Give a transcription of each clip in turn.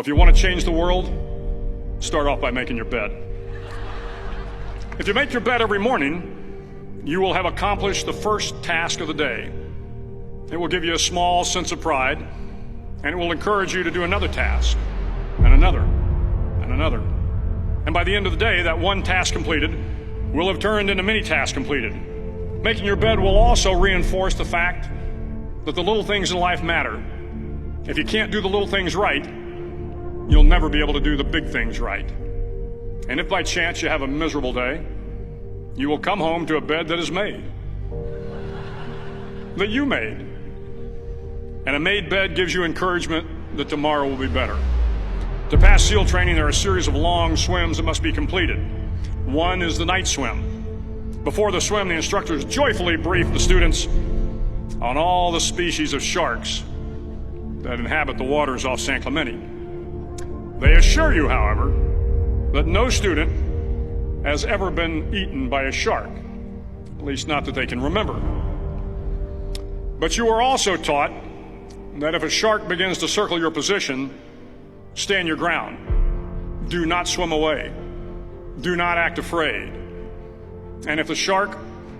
If you want to change the world, start off by making your bed. If you make your bed every morning, you will have accomplished the first task of the day. It will give you a small sense of pride, and it will encourage you to do another task, and another, and another. And by the end of the day, that one task completed will have turned into many tasks completed. Making your bed will also reinforce the fact that the little things in life matter. If you can't do the little things right, you'll never be able to do the big things right. And if by chance you have a miserable day, you will come home to a bed that is made, that you made. And a made bed gives you encouragement that tomorrow will be better. To pass SEAL training, there are a series of long swims that must be completed. One is the night swim. Before the swim, the instructors joyfully brief the students on all the species of sharks that inhabit the waters off San Clemente. They assure you, however, that no student has ever been eaten by a shark, at least not that they can remember. But you are also taught that if a shark begins to circle your position, stand your ground. Do not swim away. Do not act afraid. And if the shark,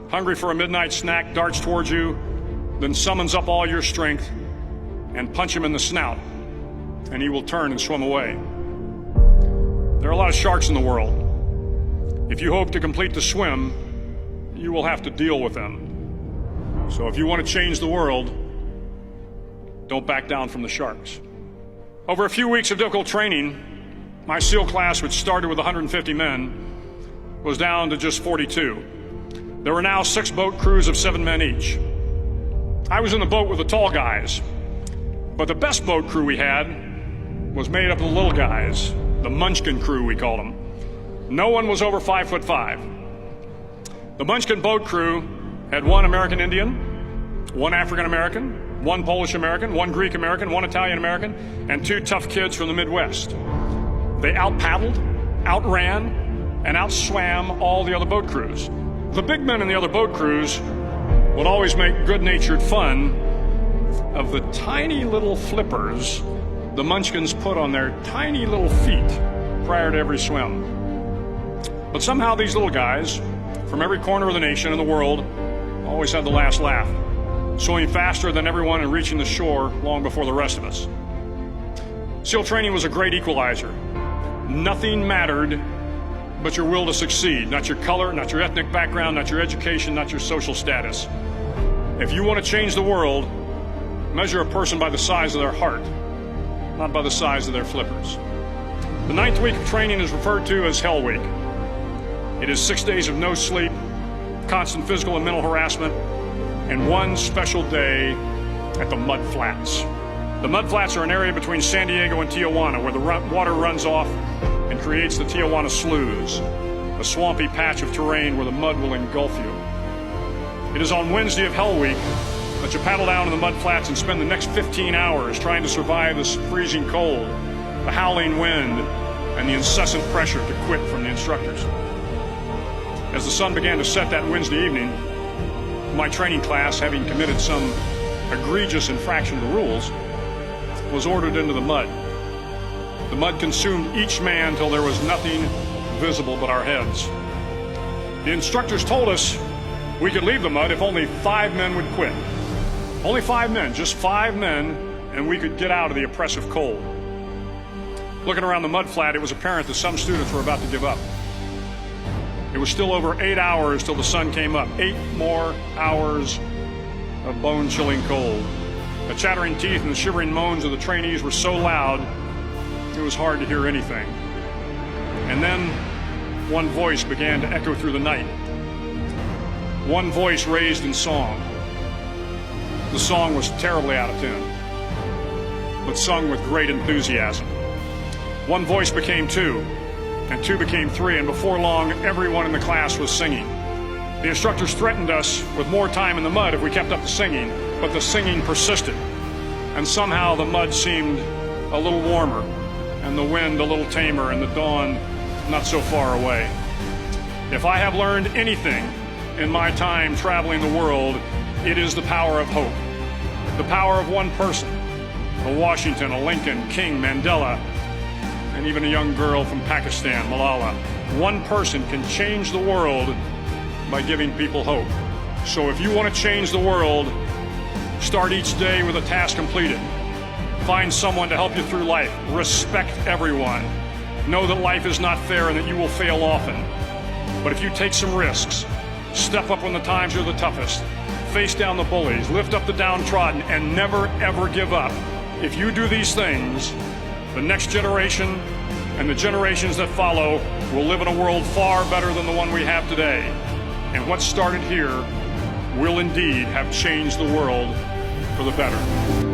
hungry for a midnight snack, darts towards you, then summons up all your strength and punch him in the snout, and he will turn and swim away. There are a lot of sharks in the world. If you hope to complete the swim, you will have to deal with them. So if you want to change the world, don't back down from the sharks. Over a few weeks of difficult training, my SEAL class, which started with 150 men, was down to just 42. There were now 6 boat crews of 7 men each. I was in the boat with the tall guys, but the best boat crew we had was made up of the little guys, the Munchkin crew, we called them. No one was over 5'5". The Munchkin boat crew had 1 American Indian, 1 African American, 1 Polish American, 1 Greek American, 1 Italian American, and 2 tough kids from the Midwest. They out-paddled, outran, and outswam all the other boat crews. The big men in the other boat crews would always make good-natured fun of the tiny little flippers the Munchkins put on their tiny little feet prior to every swim. But somehow these little guys from every corner of the nation and the world always had the last laugh, swimming faster than everyone and reaching the shore long before the rest of us. SEAL training was a great equalizer. Nothing mattered but your will to succeed, not your color, not your ethnic background, not your education, not your social status. If you want to change the world, measure a person by the size of their heart, not by the size of their flippers. The 9th week of training is referred to as Hell Week. It is 6 days of no sleep, constant physical and mental harassment, and 1 special day at the Mud Flats. The Mud Flats are an area between San Diego and Tijuana where the water runs off and creates the Tijuana Sloughs, a swampy patch of terrain where the mud will engulf you. It is on Wednesday of Hell Week that you paddle down to the Mud Flats and spend the next 15 hours trying to survive this freezing cold, the howling wind, and the incessant pressure to quit from the instructors. As the sun began to set that Wednesday evening, my training class, having committed some egregious infraction of the rules, was ordered into the mud. The mud consumed each man till there was nothing visible but our heads. The instructors told us we could leave the mud if only 5 men would quit. Only 5 men, just 5 men, and we could get out of the oppressive cold. Looking around the mud flat, it was apparent that some students were about to give up. It was still over 8 hours till the sun came up. 8 more hours of bone-chilling cold. The chattering teeth and the shivering moans of the trainees were so loud, it was hard to hear anything. And then one voice began to echo through the night. One voice raised in song. The song was terribly out of tune, but sung with great enthusiasm. One voice became 2, and 2 became 3, and before long, everyone in the class was singing. The instructors threatened us with more time in the mud if we kept up the singing, but the singing persisted, and somehow the mud seemed a little warmer, and the wind a little tamer, and the dawn not so far away. If I have learned anything in my time traveling the world, it is the power of hope. The power of one person, a Washington, a Lincoln, King, Mandela, and even a young girl from Pakistan, Malala. One person can change the world by giving people hope. So if you want to change the world, start each day with a task completed. Find someone to help you through life. Respect everyone. Know that life is not fair and that you will fail often. But if you take some risks, step up when the times are the toughest, face down the bullies, lift up the downtrodden, and never ever give up. If you do these things, the next generation and the generations that follow will live in a world far better than the one we have today. And what started here will indeed have changed the world for the better.